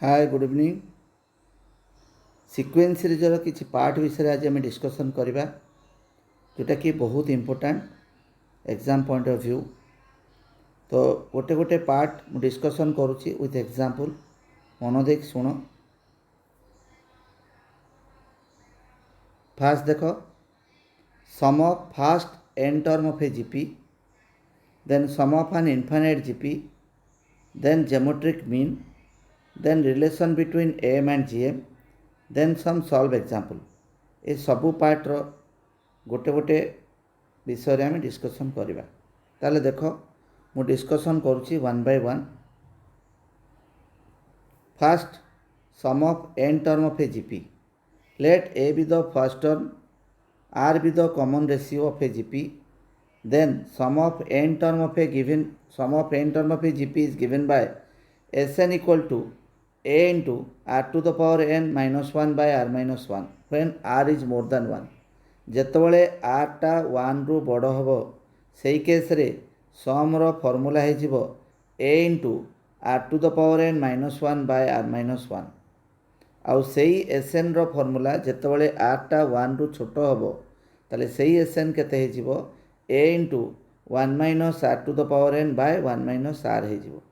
Hi good evening. Sequence सीरीजर किसी part विषय आज आम डिस्कसन करवा जोटा कि बहुत important exam point of view. तो गोटे गोटे पार्ट मु डिस्कसन करुच्ची विथ एग्जांपल मन देख शुण। फास्ट देख sum of first N term of a GP, then sum of an infinite GP, then geometric mean, then relation between AM and GM, then some solve example. ये सबू पार्टर गोटे गोटे विषय आम डिस्कसन करवा। ताले देख मु डिस्कसन करुच्ची one by one. First sum of N term of a GP, let A be the first term, R be the common ratio of a GP, then sum of n term of a given sum of n term of a gp is given by Sn equal to a into r to the power n minus 1 by r minus 1 when r is more than 1। ଯେତେବେଳେ r ଟା 1 ରୁ ବଡ଼ ହେବ ସେହି କେସ୍ରେ ସମର formula ହୋଇଯିବ a into r to the power n minus 1 by r minus 1। ଆଉ ସେଇ Sn ର ଫର୍ମୁଲା ଯେତେବେଳେ r ଟା 1 ରୁ ଛୋଟ ହେବ ତାହେଲେ ସେଇ Sn କେତେ ହୋଇଯିବ a into 1 minus r to the power n by 1 minus r हो।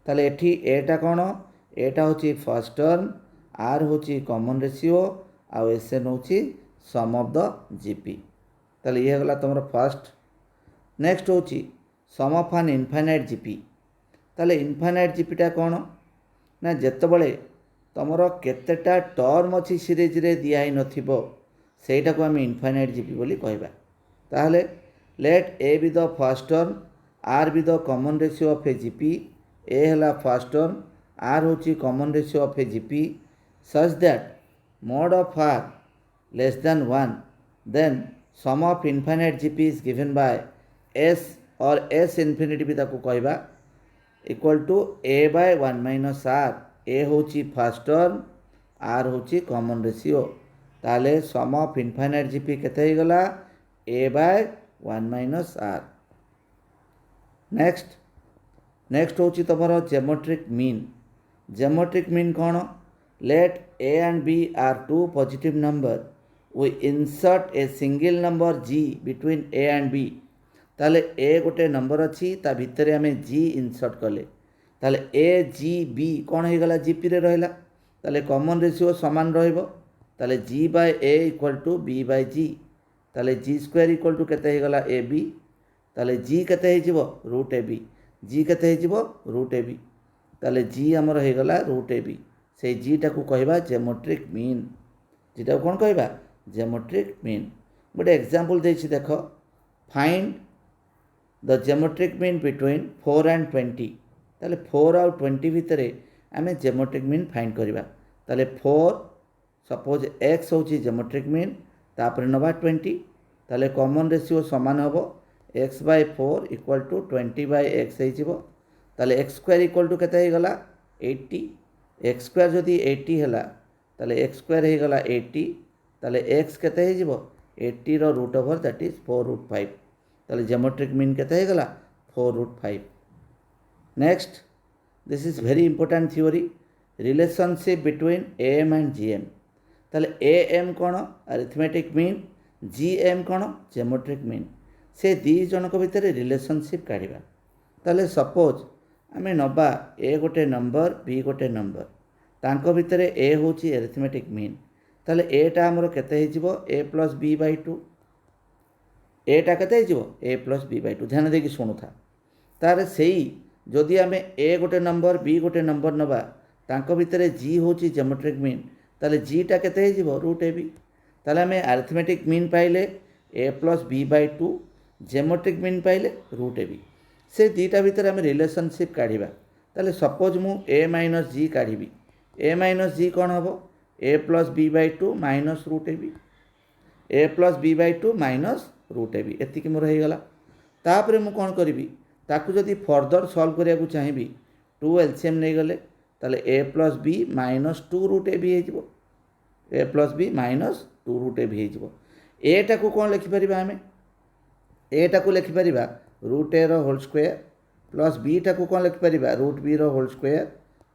ताले एठी एटा कौन एटा होची फर्स्ट टर्म, r होची कॉमन रेशियो आउ Sn होची सम ऑफ द जीपी। ताले ये गला तुम फर्स्ट। नेक्स्ट होची sum of an infinite GP. ताले इनफाइनाइट जीपीटा कौन ना जेतबळे तुमर केतेटा टर्म अच्छी सीरीज रे दिया ही नथिबो सेटा को आम इनफाइनाइट जीपी बोली कहबा। ताहले let A be the first term, R be the common ratio of a GP. A है फर्स्ट टर्म, आर होची common ratio of a GP such that mod of r less than 1, then sum of infinite gp is given by s or s infinity भी ताको कहबा equal to a by 1 minus r। a होची first term, r होची common ratio. ताले sum of infinite GP केते ही गला a by 1 minus r। Next होची तमरो geometric mean. Geometric mean कौन late a and b are two positive number, we insert a single number g between a and b। ताले a गोटे number अच्छी ता भितर आम g इंसर्ट कले ताले a g b कौन हो गला जीपी रे रहला। ताले कॉमन रेशियो समान रहिबो ताले g by a equal to b by g। ताले जी स्क्वायर इक्वल टू केते हो गला ए बी। ताले जी केते हो रूट ए बी। जी केते हो रूट ए बी। ताले जी आमर हो गला रूट ए बी। से जी टाकू कहबा ज्योमेट्रिक मीन। जीटा कौन कहबा ज्योमेट्रिक मीन। गोटे एग्जांपल देछि देख find the geometric mean between 4 and 20। ताले 4 आउ 20 भितर आम ज्योमेट्रिक मीन फाइंड करबा। ताले 4 सपोज x होची ज्योमेट्रिक मीन तापर नवा 20। ताले कॉमन रेशियो समान हम x by 4 equal to 20 by x हो। ताले x स्क्वायर इक्वल टू केते हो गला 80। x स्क्वायर जदि 80 है ताले x स्क्वायर हो गला 80। ताले x केते हो 80 रो root over that is 4 root 5। ताले ज्योमेट्रिक मीन केते हो गला 4 root 5। Next this is very important theory relationship between am and gm। ताले am कौन अरिथमेटिक मीन, gm कौन ज्योमेट्रिक मीन। से दी जनक भितर रिलेशनशिप काढ़ा। ताले सपोज आम नबा ए गोटे नंबर बी गोटे नंबर तांको भितर ए होची अरिथमेटिक मीन। ताले एटा आमर केते हो ए प्लस बी बाय 2। एटा केते हो ए प्लस बी बाय 2। ध्यान देकी शुणु था। तार सेई जदि आम ए गोटे नंबर बी गोटे नंबर नबा तांको भितर जी होची ज्योमेट्रिक मीन ताले जी टा केते हो रूट ए बी। ताले आम अरिथमेटिक मीन पाइले A plus B by 2, geometric mean पाइले रूट ए बी। से दीटा भितर आम रिलेशनशिप काढ़ा। ताले सपोज मु ए माइनस जी काढ़ी। ए माइनस जी कौन हम A plus B by 2 minus root A B. A plus B by 2 minus root A B एतिक मोर हो गला। तापर मु कौन करी ताकू जदि फर्दर सॉल्व करिया को चाहिए 2 एलसीएम नहीं गले ताले A plus B minus 2 root A B हो। A plus B minus 2 root A B हो। एटा को कौन लिखिपर आम एटा को लिखिपर रूट ए रो होल स्क्वायर प्लस बी टा को कौन लिखिपर रूट बी रो होल स्क्वायर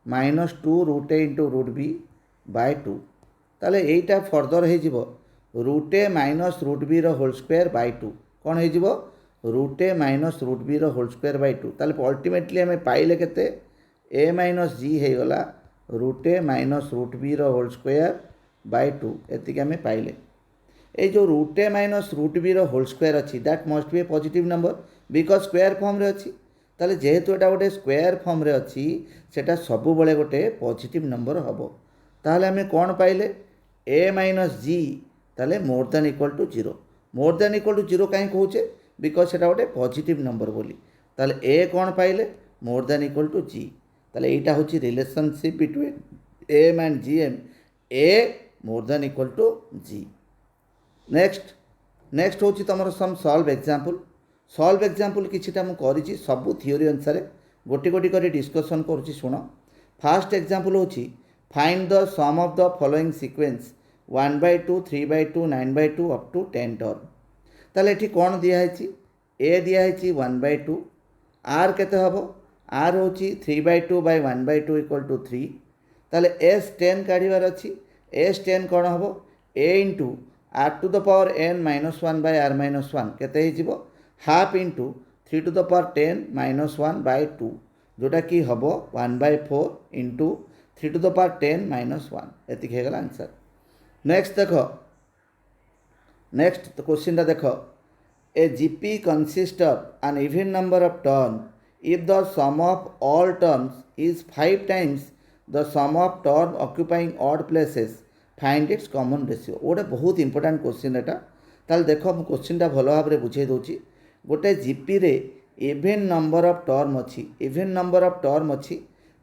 -2 √a × √b/2 ताले एटा फर्दर हो √a - √b ର होल स्क्वायर बाय 2 कौन हो √a - √b ର होल स्क्वायर बाय 2 ताले अल्टीमेटली आम पाइले केते a - g हो गला √a - √b ର होल स्क्वायर बाय 2 एतिक आम पाइले ये जो √a - √b ର होल स्क्वायर अच्छी that must be A positive number because square form रे अच्छी ताले जेहेतु एटा गोटे स्क्वायर फॉर्म रे अच्छी सेटा सब बेले गोटे पॉजिटिव नंबर हम ताहले आम कौन पाइले a - g ताले more than equal to 0 more than equal to 0 कहीं कहे बिकज सेटा गोटे पॉजिटिव नंबर बोली ताले a कौन पाइले more than equal to g ताले एटा होची relationship between m and gm a more than equal to g next होची तमर सम सॉल्व एग्जांपल किछिटा मु करिछि सब थियोरी अनुसार गोटी गोटी करी डिस्कशन करूछि सुनो फर्स्ट एग्जांपल होची find the sum of the following sequence 1/2 3/2 9/2 up to 10 term ताले एठी कोन दिया हैछि a दिया हैछि 1/2 r केते हबो r होची 3/2 / 1/2 = 3 ताले s 10 काढिबार अछि s 10 कोन हबो a * r to the power n - 1 / r - 1 केते हिजिबो half into 3 to the power 10 - 1/2 जोटा कि हबो 1/4 इंटू 3 टू द पावर 10 - 1 एतिक हे गला आंसर नेक्स्ट देखो नेक्स्ट क्वेश्चन देखो a GP consist of an even number of term if the sum of all terms is 5 times the sum of term occupying odd places find its common ratio गोटे बहुत important question एटा ताल देखो मु क्वेश्चनटा भल भाव में बुझे दूची गोटे जीपी रे इवन नंबर ऑफ टर्म अच्छी इवन नंबर ऑफ टर्म अच्छी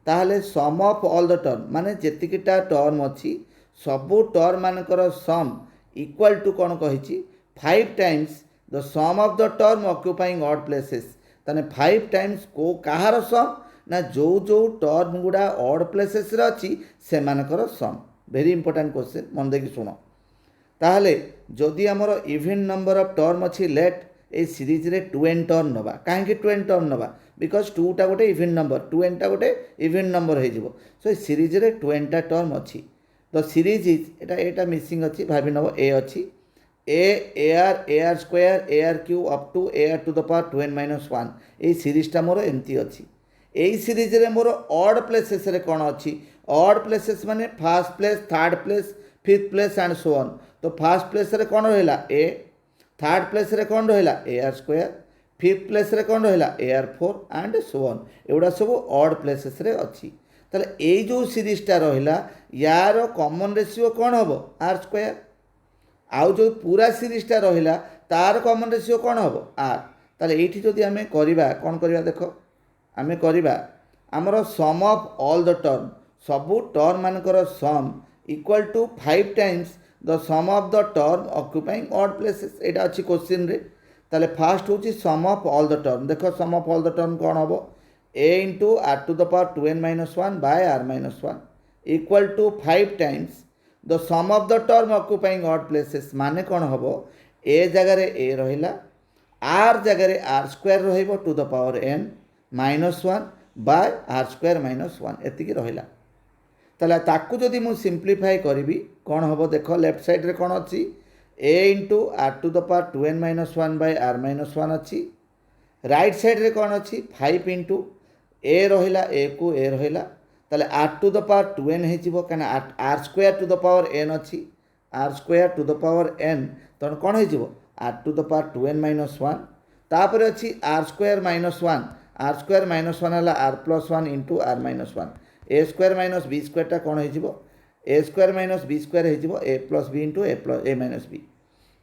ताहले सम ऑफ ऑल द टर्म माने जेतिकिटा टर्म अच्छी सबू टर्म मानकर सम इक्वल टू कौन कही 5 times the sum of the term occupying odd places ताने 5 टाइम्स को कहार सम ना जो जो टर्म गुड़ा ऑड प्लेसेस रे अच्छी से मानकर सम वेरी इंपोर्टेंट क्वेश्चन मन देखि सुनो ताहले जदि आमर इवन नंबर ऑफ टर्म अच्छी लेट ए सीरीज रे 2n टर्म नबा कहीं 2n टर्म नबा बिकज 2 टा गोटे इवन नंबर 2n टा गोटे इवन नंबर हो जिवो सो ए सीरीज रे 2n टा टर्म अच्छी द सीरीज इज एटा मिसिंग अच्छी भाभी नब ए अच्छी ar square ar cube up to ar to the power 2n - 1 ये सीरीजटा मोर एमती अच्छी यही सीरीज रे मोर ऑड प्लेसेस रे कौन अच्छी ऑड प्लेसेस माने first place third place fifth place and so on तो फर्स्ट प्लेस रे कौन रहिला a थर्ड प्लेस रे कौन रहिला ar स्क्वायर फिफ्थ प्लेस रे कौन रहिला ar4 एंड सो ऑन एवडा सब ऑड प्लेसेस रे अच्छी ताले ए जो सीरीजटा रहिला यार कॉमन रेशियो कौन हम आर स्क्वायर आउ जो पूरा सीरीजटा रहिला तार कॉमन रेशियो कौन हम आर ताले एठी जदि आमे करिबा कौन करिबा देखो आमे करिबा हमर sum of all the term सबू टर्म मानकर sum equal to 5 times the sum of the term occupying odd places एटा अछि क्वेश्चन रे ताले फर्स्ट होची sum of all the term देखो sum of all the term कौन हम a into r to the power 2n - 1 by r - 1 equal to 5 times the sum of the term occupying odd places माने कौन हम a जगह रे a रहिला r जगह रे r स्क्वायर रहिबो to the power n -1 by r square -1 एतिकी रहिला ताला ताकू जदि मु सिंप्लीफाई करबी कौन हम देखो लेफ्ट साइड रे कौन अछि a into r to the power 2n - 1 by r - 1 अछि राइट साइड रे कौन अच्छी 5 इंटू ए रहिला ए को ए रहिला ताले r to the power 2n हेजिबो कना r square to the power n अच्छी r square to the power n तन कौन हेजिबो r to the power 2n - 1 तापर अच्छी r स्क्वायर -1 r स्क्वायर -1 हला r + 1 into r - 1 a square - b square टा कौन हेजिबो a स्क्वायर - b स्क्वायर हेजिबो a + b into a - b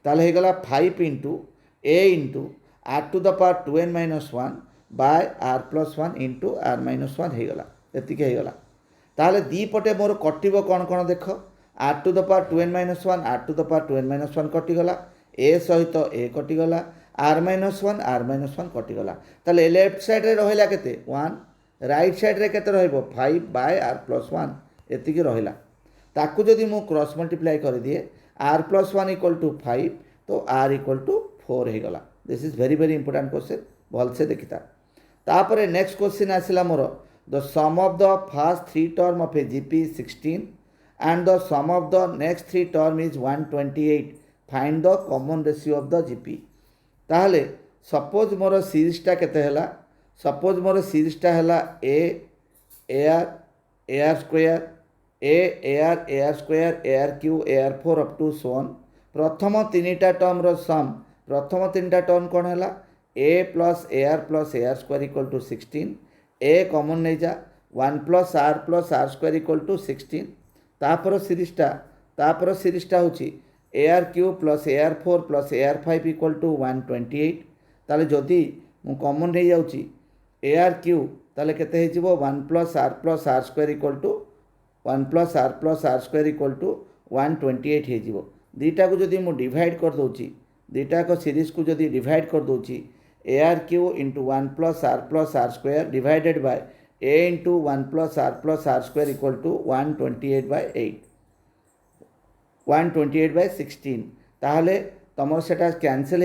ताले हे गला 5 into a into r to the power 2n - 1 by r + 1 into r - 1 हो गला एतिके हो गला ताले दी पटे मोर कटिबो कौन कौन देख r to the power 2n - 1 r to the power 2n - 1 कटिगला a सहित a कटिगला r - 1 r - 1 कटिगला ताले लेफ्ट साइड रे रहिला केते 1 राइट साइड रे केते रहइबो 5 बाय r + 1 एतिके रहिला ताकू जदि मु क्रॉस मल्टीप्लाई कर दिए r + 1 = 5 तो r = 4 हो गला this is very very important question भल से देखिता तापरे नेक्स्ट क्वेश्चन आसिला मोर the sum of the first three term of a GP is 16 and the sum of the next three term is 128. Find the common ratio of the GP. ताहले suppose मोर सीरीजटा केते हला सपोज मोर सीरीजटा हला a r square a r square a r cube a r four up to so on प्रथम तीनटा टर्म रो सम प्रथम तीनटा टर्म कौन है a r square equal to 16 a common नहीं जा 1 plus r square equal to 16 तापर सीरीजटा हूँ a r cube plus a r four plus a r five equal to 128 ताले जदि मु कॉमन नहीं जाऊँगी ए आर क्यू ताले केते हो 1 plus r square equal to 1 plus r square equal to 128 हो दीटा को जदि मु डिवाइड कर दूची दीटा को सीरीज को जदि डिवाइड कर दूची a r cube into 1 plus r square divided by a into 1 plus r square equal to 128 by 16 ताहले तुम से कैनसल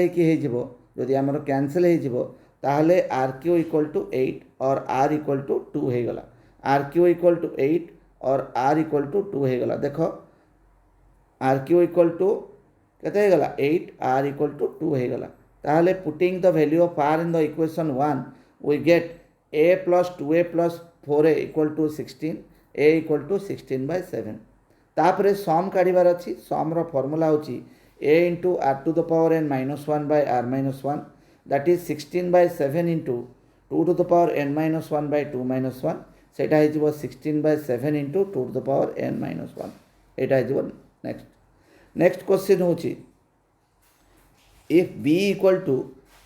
हो जदि आमर कैनसल हो ताहले आर क्यू इक्वल टू 8 और आर इक्वल टू 2 हो गला आर क्यू इक्वल टू 8 और आर इक्वल टू 2 हो गला देख आर क्यू इक्वल टू केते हो गला 8 आर इक्वल टू 2 हो गला ताहले putting the value of r in the equation 1 we get a plus 2a plus 4a equal to 16 a equal to 16 by 7 तापरे सम काढ़ार अच्छी सम रो फॉर्मूला होची a into r to the power n minus 1 by r minus 1 that is 16 by 7 into 2 to the power n minus 1 by 2 minus 1 सेटा हो 16 by 7 into 2 to the power n minus 1 एटा हो next question होची if b equal to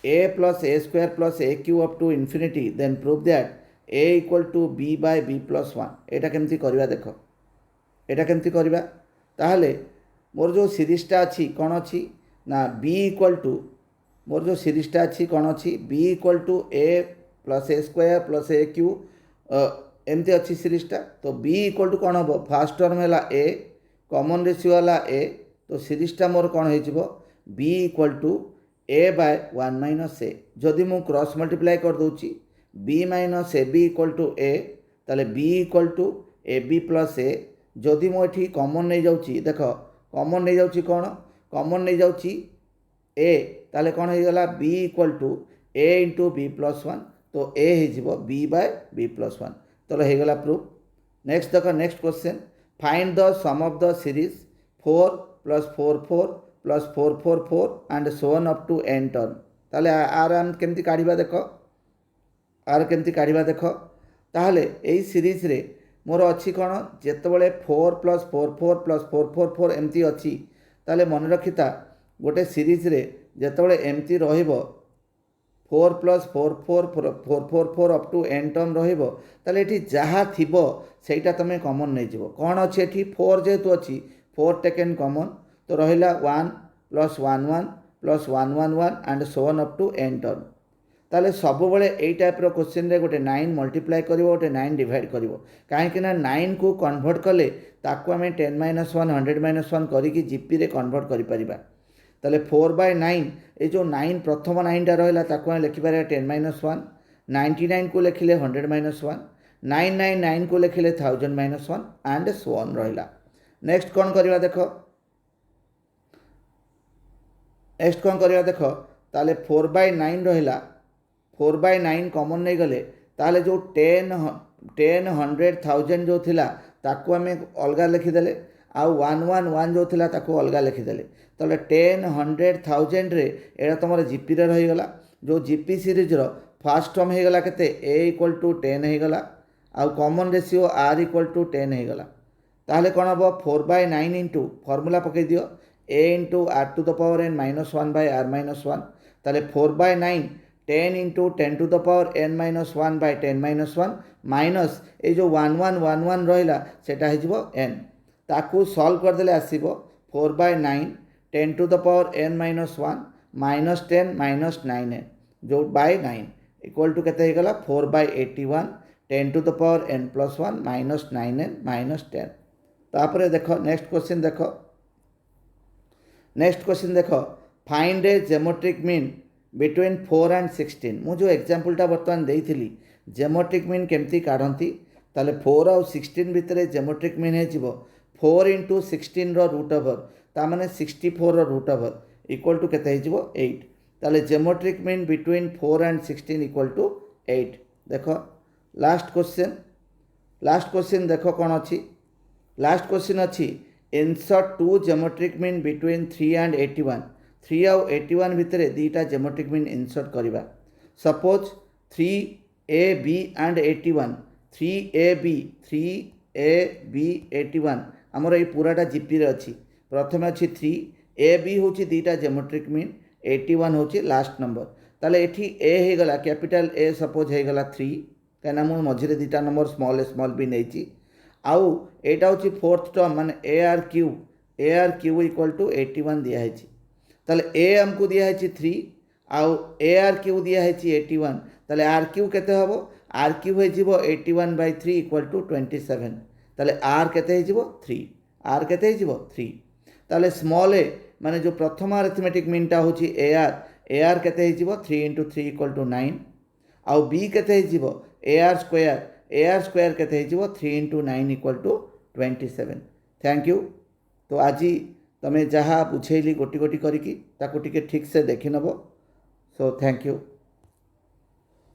a plus a square plus a cube up to infinity then prove that a equal to b by b plus 1 एटा केमती करवा देख एटा केमती करवा ताहले मोर जो सीरीजटा अच्छी कौन अच्छी ना b इक्वल टू मोर जो सीरीजटा अच्छी कौन अच्छी b equal to a plus a square plus a cube एमती अच्छी सीरीजटा तो b इक्वल टू कौन हम फास्ट टर्म है a कॉमन रेशियो है a तो सीरीजटा मोर कौन हो b equal to a by 1 minus a जदि मु क्रॉस मल्टीप्लाई कर दूची b minus a b equal to a ताले b equal to a b plus a जदि मु एठी कॉमन नहीं जाउची देख कॉमन नहीं जाउची कौन कॉमन नहीं जाउची a ताले कौन हो गला b equal to a into b plus 1 तो a हो b बाय b प्लस 1 तो हो गला प्रूफ नेक्स्ट देख next question find the sum of the series 4 plus 4 4 plus 4 4 4 and so on up to n term ताले आर आम केमती काढ़ा देख आर केमती काढ़ा देख ताहले एई सीरीज रे मोर अच्छी कौन जितेबाला 4 प्लस 4 4 प्लस 4 4 4 एमती अच्छी ताले मन रखिता गोटे सीरीज रे जितेबाला एमती रहिबो 4 plus 4 4 4 4 4 up to n term रहिबो ताले एठी जहा थिबो सेटा तमे कॉमन नहीं जिवो कौन अच्छी एठी 4 जेतु अच्छी 4 टेकन कॉमन तो रहिला 1 plus 1 1 plus 1 1 1 and so on up to n term ताले सब बेले एई टाइप रो क्वेश्चन रे गोटे 9 मल्टीप्लाई करिवो गोटे 9 डिवाइड करिवो काहे ना 9 को कन्वर्ट कले ताको हमें 10 माइनस 1 100 माइनस 1 करिकी जीपी रे कन्वर्ट करि परिबा ताले 4 बाय 9 ए जो 9 प्रथम 9 टा रहिला ताको हम लिखि पारे 10 माइनस 1 99 को लिखिले 100 माइनस 1 999 को लिखिले 1000 माइनस 1 एंड सो ऑन रहिला नेक्स्ट कौन करवा देखो नेक्स्ट कौन करवा देख ताले 4 बाय 9 रहिला 4 बाय 9 कॉमन नहीं गले ताले जो 10 100 1000 जो थिला ताको हमें अलगा लिखिदेले आउ 1 1 1 जो थिला ताको अलगा लिखिदेले ताले 10 100 1000 रे एड़ा तुम जीपी रे रही गला जो GP series row first term हो गला केते a इक्वल टू 10 हो गला आउ common ratio r equal to 10 हो गला ताले कौन हम 4 बाय 9 इंटू फॉर्मूला पकई दियो a into r to the power n minus 1 by r minus 1 ताले 4 by 9 10 into 10 to the power n minus 1 by 10 minus 1 minus ये जो 1 1 1 1 रहा सेटा हो n ताकू सॉल्व करदेले आसीबो 4 by 9 10 to the power n minus 1 minus 10 minus 9n जो बाय 9 इक्वल टू केते हो गला 4 by 81 10 to the power n plus 1 minus 9n minus 10 तापर देखो नेक्स्ट क्वेश्चन देख find a geometric mean between 4 and 16 मु जो एग्जांपलटा बर्तमान देइथिली जेमेट्रिक मीन केमती काढ़ती ताले 4 आउ 16 भितर जेमेट्रिक मीन हो 4 इंटू 16 रूट ओवर ताने 64 रूट ओवर इक्वल टू केते हो 8 ताले geometric mean between 4 and 16 equal to 8 देखो लास्ट क्वेश्चन देखो कौन अच्छी लास्ट क्वेश्चन अच्छी insert two geometric mean between 3 and 81 3 आउ 81 भितर दीटा जेमेट्रिक मीन इंसर्ट करवा सपोज 3AB एंड 81 3AB 81 आमर ये पूराटा जीपी अच्छी प्रथम अच्छी 3AB हूँ दीटा जेमेट्रिक मीन 81 हूँ लास्ट नंबर ताले एठी ए हो गला कैपिटल ए सपोज हो गला 3 कहीं मुझे मझे दीटा नंबर स्मॉल भी नहीं आउ एटा हूँ फोर्थ टर्म माने AR क्यू इक्वल टू 81 दिखाई ताले ए आमको दिखाई 3 आउ AR क्यू दिखाई 81 ताले आर क्यू केते हबो आर क्यू हो 81/3 इक्वल टू 27 ताले आर केते हो 3 आर केते हो 3 ताले स्मॉल ए माने जो प्रथम अरिथमेटिक मीनटा हूँ AR केते हो 3 इंटू 3 इक्वल टू 9 आउ बी केते हो AR स्क्वायर केते हो 3 into 9 equal to 27 thank you. तो आज तमें जहाँ बुझेली गोटी गोटी करिकी ताकू टिके ठीक से देखि नब सो थैंक यू।